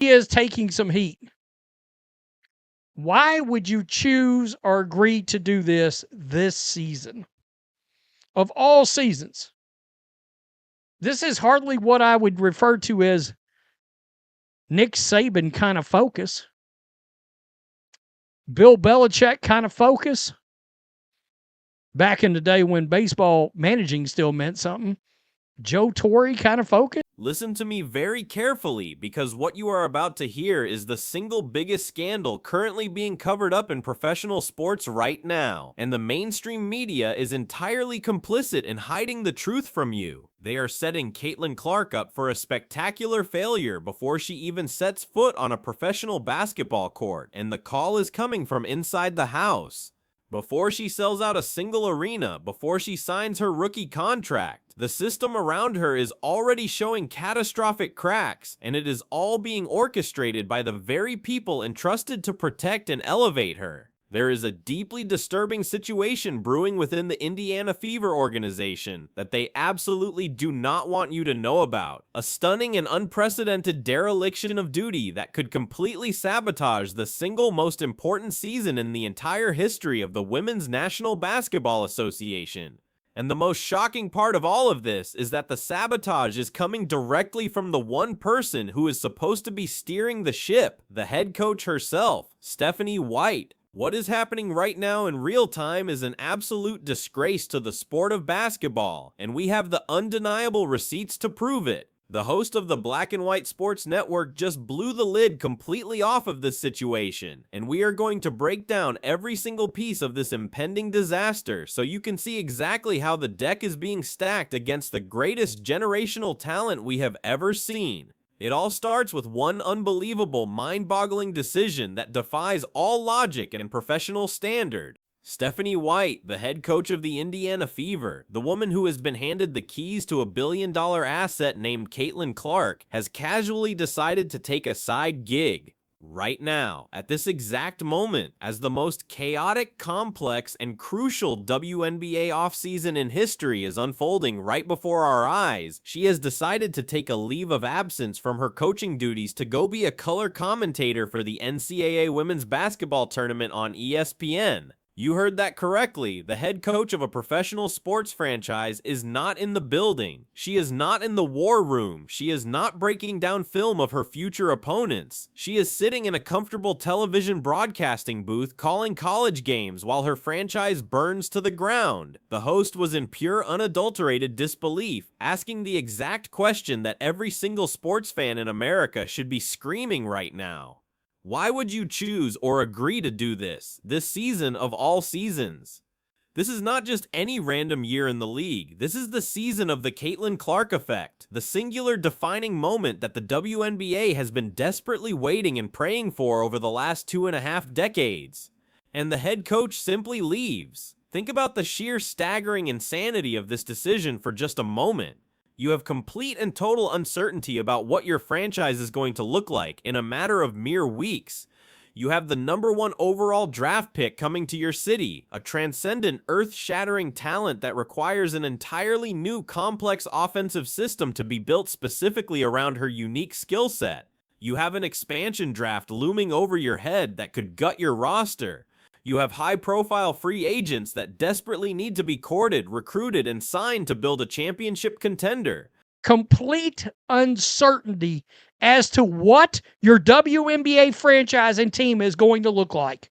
He is taking some heat. Why would you choose or agree to do this season? Of all seasons, this is hardly what I would refer to as Nick Saban kind of focus, Bill Belichick kind of focus. Back in the day when baseball managing still meant something, Joe Torre kind of focus. Listen to me very carefully, because what you are about to hear is the single biggest scandal currently being covered up in professional sports right now, and the mainstream media is entirely complicit in hiding the truth from you. They are setting Caitlin Clark up for a spectacular failure before she even sets foot on a professional basketball court, and the call is coming from inside the house. Before she sells out a single arena, before she signs her rookie contract, the system around her is already showing catastrophic cracks, and it is all being orchestrated by the very people entrusted to protect and elevate her. There is a deeply disturbing situation brewing within the Indiana Fever organization that they absolutely do not want you to know about. A stunning and unprecedented dereliction of duty that could completely sabotage the single most important season in the entire history of the Women's National Basketball Association. And the most shocking part of all of this is that the sabotage is coming directly from the one person who is supposed to be steering the ship, the head coach herself, Stephanie White. What is happening right now in real time is an absolute disgrace to the sport of basketball, and we have the undeniable receipts to prove it. The host of the Black and White Sports Network just blew the lid completely off of this situation, and we are going to break down every single piece of this impending disaster so you can see exactly how the deck is being stacked against the greatest generational talent we have ever seen. It all starts with one unbelievable, mind-boggling decision that defies all logic and professional standard. Stephanie White, the head coach of the Indiana Fever, the woman who has been handed the keys to a billion-dollar asset named Caitlin Clark, has casually decided to take a side gig. Right now, at this exact moment, as the most chaotic, complex, and crucial WNBA offseason in history is unfolding right before our eyes, she has decided to take a leave of absence from her coaching duties to go be a color commentator for the NCAA Women's Basketball Tournament on ESPN. You heard that correctly. The head coach of a professional sports franchise is not in the building. She is not in the war room. She is not breaking down film of her future opponents. She is sitting in a comfortable television broadcasting booth calling college games while her franchise burns to the ground. The host was in pure unadulterated disbelief, asking the exact question that every single sports fan in America should be screaming right now. Why would you choose or agree to do this season of all seasons? This is not just any random year in the league. This is the season of the Caitlin Clark effect, the singular defining moment that the WNBA has been desperately waiting and praying for over the last 2.5 decades. And the head coach simply leaves. Think about the sheer staggering insanity of this decision for just a moment. You have complete and total uncertainty about what your franchise is going to look like in a matter of mere weeks. You have the #1 overall draft pick coming to your city, a transcendent, earth-shattering talent that requires an entirely new complex offensive system to be built specifically around her unique skill set. You have an expansion draft looming over your head that could gut your roster. You have high-profile free agents that desperately need to be courted, recruited, and signed to build a championship contender. Complete uncertainty as to what your WNBA franchise and team is going to look like.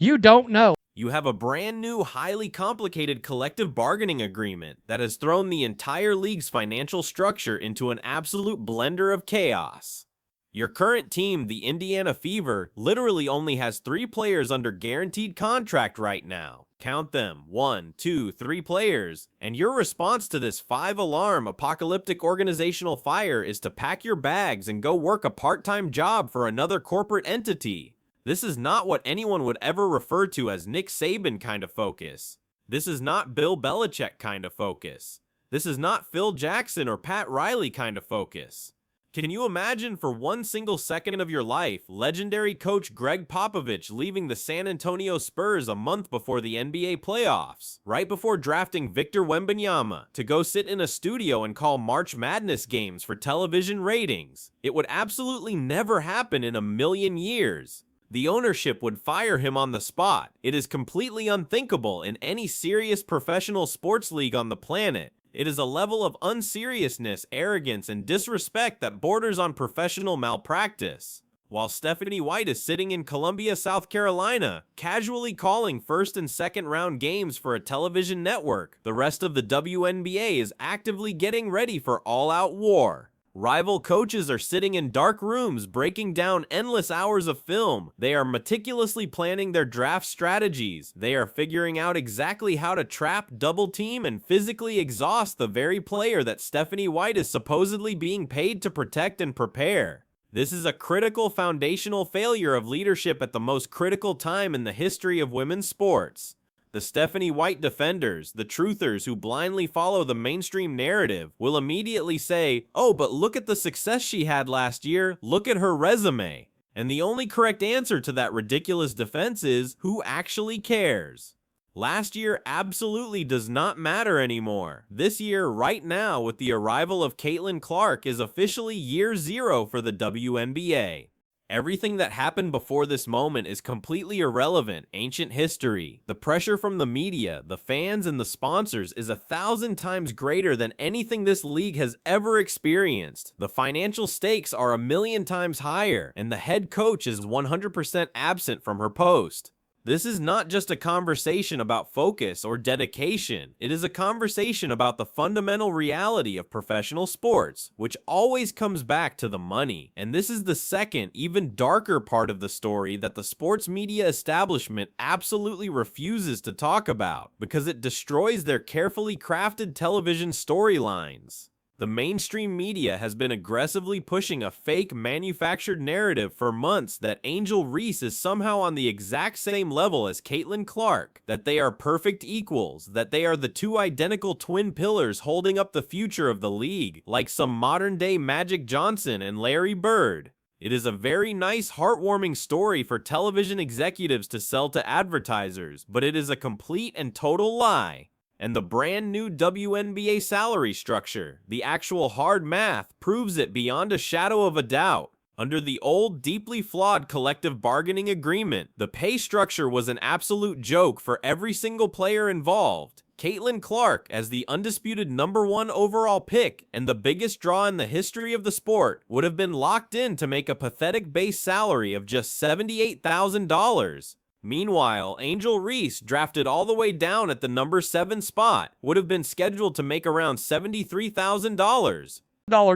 You don't know. You have a brand new, highly complicated collective bargaining agreement that has thrown the entire league's financial structure into an absolute blender of chaos. Your current team, the Indiana Fever, literally only has 3 players under guaranteed contract right now. Count them, 1, 2, 3 players. And your response to this 5-alarm apocalyptic organizational fire is to pack your bags and go work a part-time job for another corporate entity. This is not what anyone would ever refer to as Nick Saban kind of focus. This is not Bill Belichick kind of focus. This is not Phil Jackson or Pat Riley kind of focus. Can you imagine for one single second of your life, legendary coach Greg Popovich leaving the San Antonio Spurs a month before the NBA playoffs, right before drafting Victor Wembanyama, to go sit in a studio and call March Madness games for television ratings? It would absolutely never happen in a million years. The ownership would fire him on the spot. It is completely unthinkable in any serious professional sports league on the planet. It is a level of unseriousness, arrogance, and disrespect that borders on professional malpractice. While Stephanie White is sitting in Columbia, South Carolina, casually calling first and second round games for a television network, the rest of the WNBA is actively getting ready for all-out war. Rival coaches are sitting in dark rooms breaking down endless hours of film. They are meticulously planning their draft strategies. They are figuring out exactly how to trap, double team, and physically exhaust the very player that Stephanie White is supposedly being paid to protect and prepare. This is a critical foundational failure of leadership at the most critical time in the history of women's sports. The Stephanie White defenders, the truthers who blindly follow the mainstream narrative, will immediately say, "Oh, but look at the success she had last year, look at her resume." And the only correct answer to that ridiculous defense is, who actually cares? Last year absolutely does not matter anymore. This year, right now, with the arrival of Caitlin Clark, is officially year zero for the WNBA. Everything that happened before this moment is completely irrelevant, ancient history. The pressure from the media, the fans, and the sponsors is 1,000 times greater than anything this league has ever experienced. The financial stakes are 1,000,000 times higher, and the head coach is 100% absent from her post. This is not just a conversation about focus or dedication. It is a conversation about the fundamental reality of professional sports, which always comes back to the money. And this is the second, even darker part of the story that the sports media establishment absolutely refuses to talk about, because it destroys their carefully crafted television storylines. The mainstream media has been aggressively pushing a fake manufactured narrative for months that Angel Reese is somehow on the exact same level as Caitlin Clark, that they are perfect equals, that they are the two identical twin pillars holding up the future of the league, like some modern-day Magic Johnson and Larry Bird. It is a very nice, heartwarming story for television executives to sell to advertisers, but it is a complete and total lie. And the brand new WNBA salary structure, the actual hard math, proves it beyond a shadow of a doubt. Under the old, deeply flawed collective bargaining agreement, the pay structure was an absolute joke for every single player involved. Caitlin Clark, as the undisputed #1 overall pick and the biggest draw in the history of the sport, would have been locked in to make a pathetic base salary of just $78,000. Meanwhile, Angel Reese, drafted all the way down at the #7 spot, would have been scheduled to make around $73,000.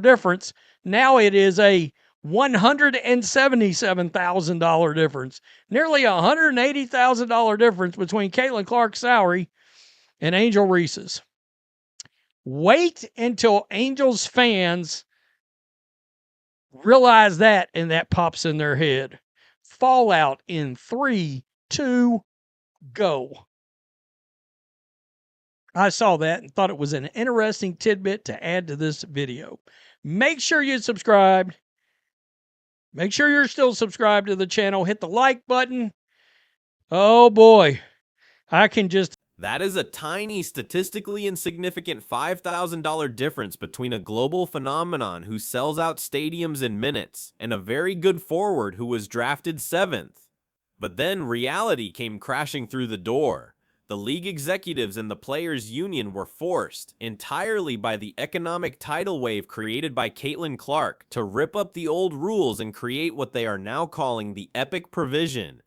Difference. Now it is a $177,000 difference. Nearly $180,000 difference between Caitlin Clark's salary and Angel Reese's. Wait until Angels fans realize that and that pops in their head. Fallout in 3, 2, go. I saw that and thought it was an interesting tidbit to add to this video. Make sure you subscribed. Make sure you're still subscribed to the channel. Hit the like button. Oh boy, I can just... That is a tiny, statistically insignificant $5,000 difference between a global phenomenon who sells out stadiums in minutes and a very good forward who was drafted 7th. But then reality came crashing through the door. The league executives and the players' union were forced, entirely by the economic tidal wave created by Caitlin Clark, to rip up the old rules and create what they are now calling the Epic Provision.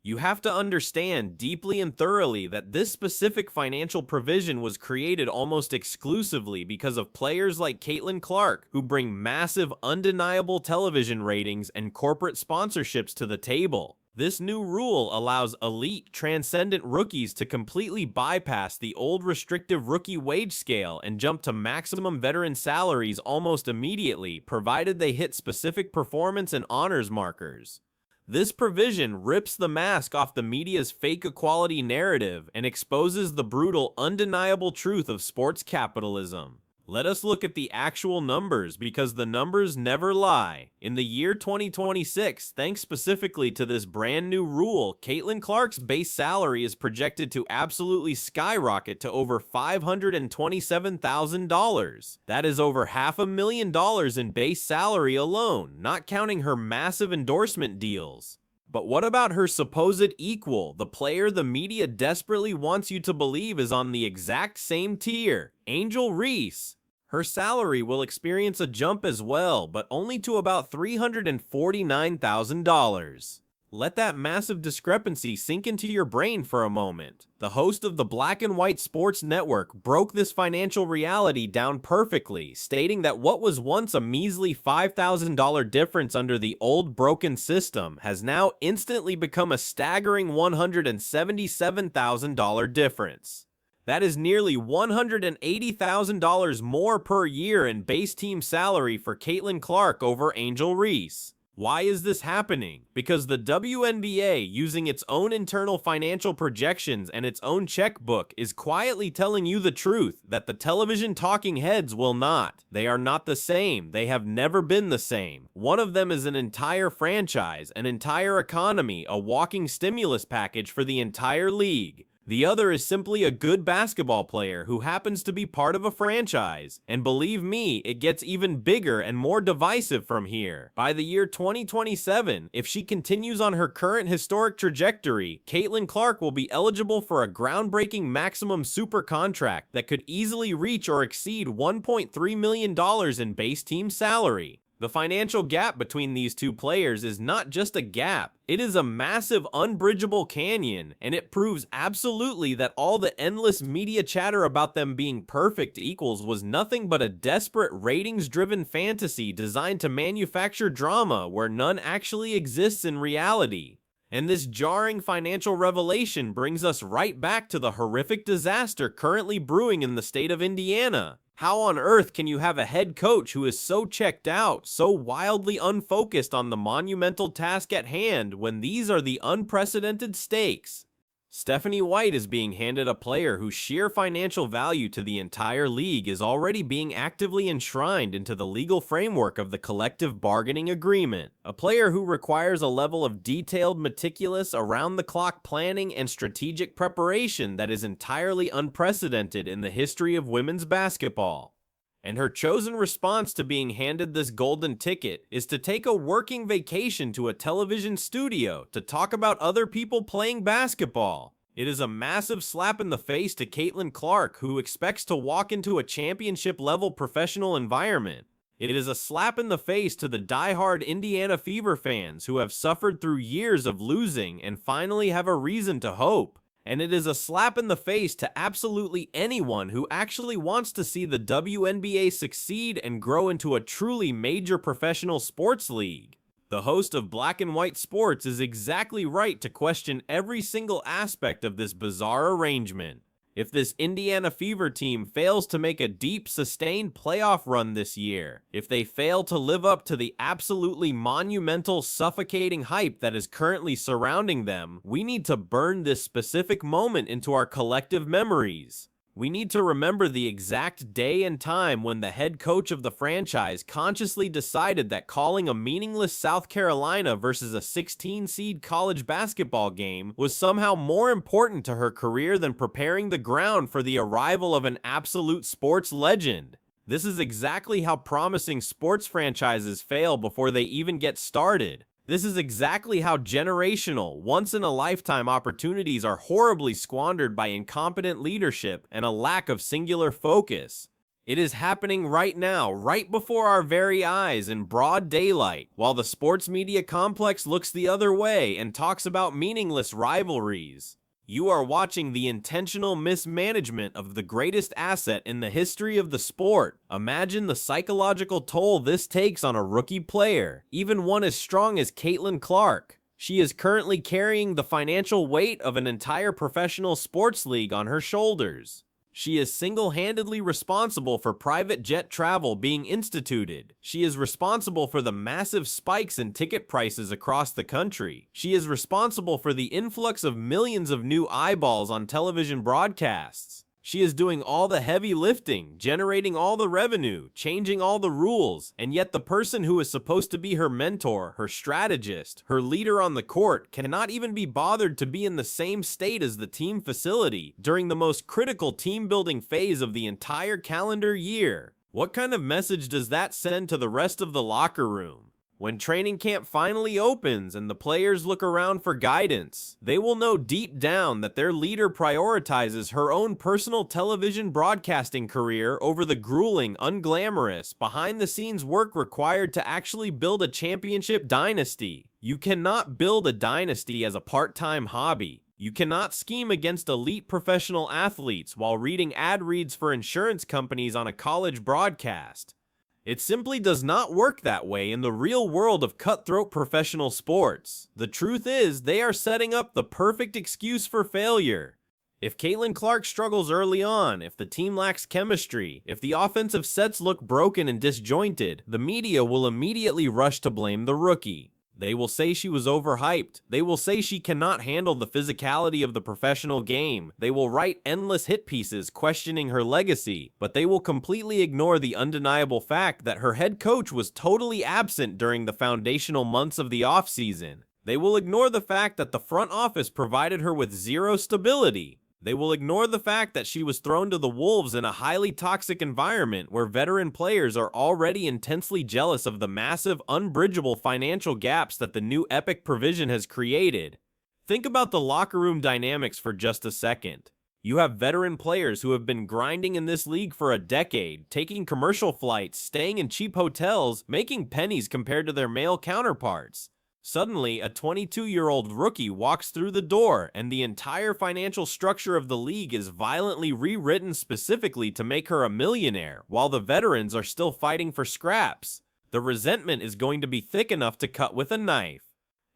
You have to understand deeply and thoroughly that this specific financial provision was created almost exclusively because of players like Caitlin Clark, who bring massive, undeniable television ratings and corporate sponsorships to the table. This new rule allows elite, transcendent rookies to completely bypass the old restrictive rookie wage scale and jump to maximum veteran salaries almost immediately, provided they hit specific performance and honors markers. This provision rips the mask off the media's fake equality narrative and exposes the brutal, undeniable truth of sports capitalism. Let us look at the actual numbers, because the numbers never lie. In the year 2026, thanks specifically to this brand new rule, Caitlin Clark's base salary is projected to absolutely skyrocket to over $527,000. That is over $500,000 in base salary alone, not counting her massive endorsement deals. But what about her supposed equal, the player the media desperately wants you to believe is on the exact same tier, Angel Reese? Her salary will experience a jump as well, but only to about $349,000. Let that massive discrepancy sink into your brain for a moment. The host of the Black and White Sports Network broke this financial reality down perfectly, stating that what was once a measly $5,000 difference under the old broken system has now instantly become a staggering $177,000 difference. That is nearly $180,000 more per year in base team salary for Caitlin Clark over Angel Reese. Why is this happening? Because the WNBA, using its own internal financial projections and its own checkbook, is quietly telling you the truth that the television talking heads will not. They are not the same. They have never been the same. One of them is an entire franchise, an entire economy, a walking stimulus package for the entire league. The other is simply a good basketball player who happens to be part of a franchise. And believe me, it gets even bigger and more divisive from here. By the year 2027, if she continues on her current historic trajectory, Caitlin Clark will be eligible for a groundbreaking maximum super contract that could easily reach or exceed $1.3 million in base team salary. The financial gap between these two players is not just a gap, it is a massive unbridgeable canyon, and it proves absolutely that all the endless media chatter about them being perfect equals was nothing but a desperate ratings-driven fantasy designed to manufacture drama where none actually exists in reality. And this jarring financial revelation brings us right back to the horrific disaster currently brewing in the state of Indiana. How on earth can you have a head coach who is so checked out, so wildly unfocused on the monumental task at hand when these are the unprecedented stakes? Stephanie White is being handed a player whose sheer financial value to the entire league is already being actively enshrined into the legal framework of the collective bargaining agreement. A player who requires a level of detailed, meticulous, around-the-clock planning and strategic preparation that is entirely unprecedented in the history of women's basketball. And her chosen response to being handed this golden ticket is to take a working vacation to a television studio to talk about other people playing basketball. It is a massive slap in the face to Caitlin Clark, who expects to walk into a championship-level professional environment. It is a slap in the face to the die-hard Indiana Fever fans who have suffered through years of losing and finally have a reason to hope. And it is a slap in the face to absolutely anyone who actually wants to see the WNBA succeed and grow into a truly major professional sports league. The host of Black and White Sports is exactly right to question every single aspect of this bizarre arrangement. If this Indiana Fever team fails to make a deep, sustained playoff run this year, if they fail to live up to the absolutely monumental, suffocating hype that is currently surrounding them, we need to burn this specific moment into our collective memories. We need to remember the exact day and time when the head coach of the franchise consciously decided that calling a meaningless South Carolina versus a 16-seed college basketball game was somehow more important to her career than preparing the ground for the arrival of an absolute sports legend. This is exactly how promising sports franchises fail before they even get started. This is exactly how generational, once-in-a-lifetime opportunities are horribly squandered by incompetent leadership and a lack of singular focus. It is happening right now, right before our very eyes in broad daylight, while the sports media complex looks the other way and talks about meaningless rivalries. You are watching the intentional mismanagement of the greatest asset in the history of the sport. Imagine the psychological toll this takes on a rookie player, even one as strong as Caitlin Clark. She is currently carrying the financial weight of an entire professional sports league on her shoulders. She is single-handedly responsible for private jet travel being instituted. She is responsible for the massive spikes in ticket prices across the country. She is responsible for the influx of millions of new eyeballs on television broadcasts. She is doing all the heavy lifting, generating all the revenue, changing all the rules, and yet the person who is supposed to be her mentor, her strategist, her leader on the court cannot even be bothered to be in the same state as the team facility during the most critical team-building phase of the entire calendar year. What kind of message does that send to the rest of the locker room? When training camp finally opens and the players look around for guidance, they will know deep down that their leader prioritizes her own personal television broadcasting career over the grueling, unglamorous, behind-the-scenes work required to actually build a championship dynasty. You cannot build a dynasty as a part-time hobby. You cannot scheme against elite professional athletes while reading ad reads for insurance companies on a college broadcast. It simply does not work that way in the real world of cutthroat professional sports. The truth is, they are setting up the perfect excuse for failure. If Caitlin Clark struggles early on, if the team lacks chemistry, if the offensive sets look broken and disjointed, the media will immediately rush to blame the rookie. They will say she was overhyped. They will say she cannot handle the physicality of the professional game. They will write endless hit pieces questioning her legacy, but they will completely ignore the undeniable fact that her head coach was totally absent during the foundational months of the offseason. They will ignore the fact that the front office provided her with zero stability. They will ignore the fact that she was thrown to the wolves in a highly toxic environment where veteran players are already intensely jealous of the massive, unbridgeable financial gaps that the new Epic provision has created. Think about the locker room dynamics for just a second. You have veteran players who have been grinding in this league for a decade, taking commercial flights, staying in cheap hotels, making pennies compared to their male counterparts. Suddenly, a 22-year-old rookie walks through the door, and the entire financial structure of the league is violently rewritten specifically to make her a millionaire, while the veterans are still fighting for scraps. The resentment is going to be thick enough to cut with a knife.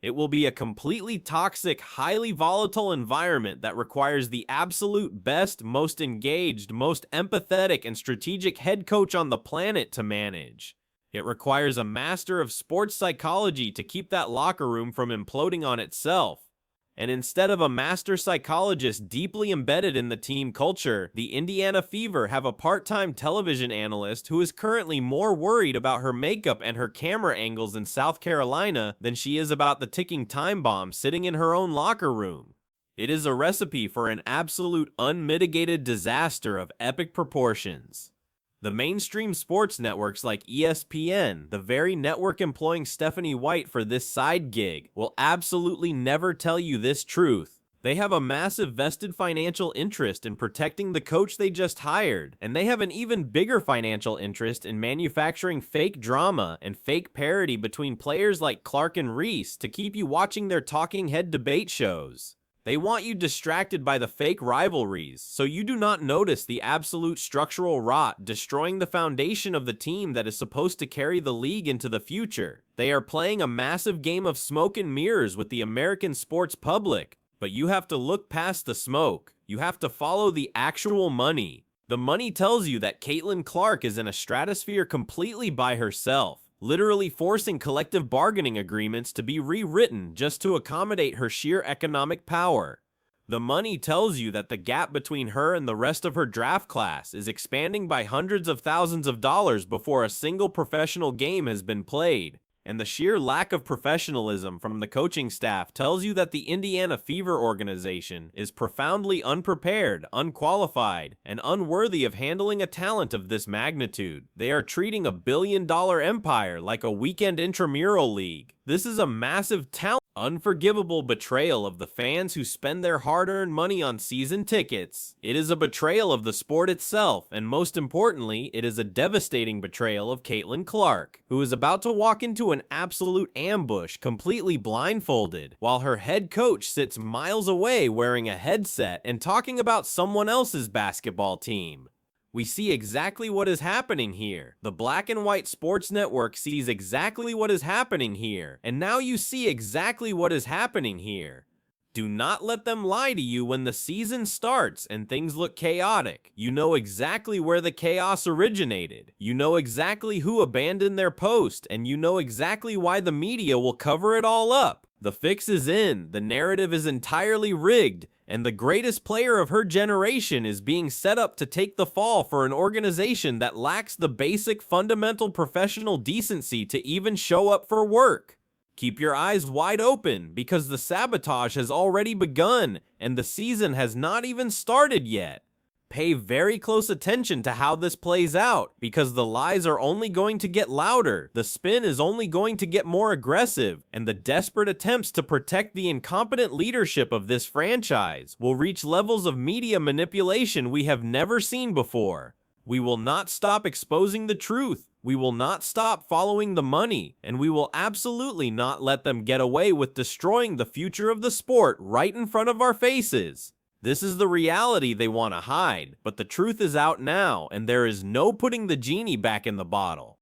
It will be a completely toxic, highly volatile environment that requires the absolute best, most engaged, most empathetic, and strategic head coach on the planet to manage. It requires a master of sports psychology to keep that locker room from imploding on itself. And instead of a master psychologist deeply embedded in the team culture, the Indiana Fever have a part-time television analyst who is currently more worried about her makeup and her camera angles in South Carolina than she is about the ticking time bomb sitting in her own locker room. It is a recipe for an absolute unmitigated disaster of epic proportions. The mainstream sports networks like ESPN, the very network employing Stephanie White for this side gig, will absolutely never tell you this truth. They have a massive vested financial interest in protecting the coach they just hired, and they have an even bigger financial interest in manufacturing fake drama and fake parody between players like Clark and Reese to keep you watching their talking head debate shows. They want you distracted by the fake rivalries, so you do not notice the absolute structural rot destroying the foundation of the team that is supposed to carry the league into the future. They are playing a massive game of smoke and mirrors with the American sports public, but you have to look past the smoke. You have to follow the actual money. The money tells you that Caitlin Clark is in a stratosphere completely by herself, literally forcing collective bargaining agreements to be rewritten just to accommodate her sheer economic power. The money tells you that the gap between her and the rest of her draft class is expanding by hundreds of thousands of dollars before a single professional game has been played. And the sheer lack of professionalism from the coaching staff tells you that the Indiana Fever organization is profoundly unprepared, unqualified, and unworthy of handling a talent of this magnitude. They are treating a billion-dollar empire like a weekend intramural league. This is a massive talent. Unforgivable betrayal of the fans who spend their hard-earned money on season tickets. It is a betrayal of the sport itself, and most importantly, it is a devastating betrayal of Caitlin Clark, who is about to walk into an absolute ambush completely blindfolded, while her head coach sits miles away wearing a headset and talking about someone else's basketball team. We see exactly what is happening here. The Black and White Sports Network sees exactly what is happening here. And now you see exactly what is happening here. Do not let them lie to you when the season starts and things look chaotic. You know exactly where the chaos originated. You know exactly who abandoned their post, and you know exactly why the media will cover it all up. The fix is in, the narrative is entirely rigged, and the greatest player of her generation is being set up to take the fall for an organization that lacks the basic fundamental professional decency to even show up for work. Keep your eyes wide open, because the sabotage has already begun, and the season has not even started yet. Pay very close attention to how this plays out, because the lies are only going to get louder, the spin is only going to get more aggressive, and the desperate attempts to protect the incompetent leadership of this franchise will reach levels of media manipulation we have never seen before. We will not stop exposing the truth, we will not stop following the money, and we will absolutely not let them get away with destroying the future of the sport right in front of our faces. This is the reality they want to hide, but the truth is out now, and there is no putting the genie back in the bottle.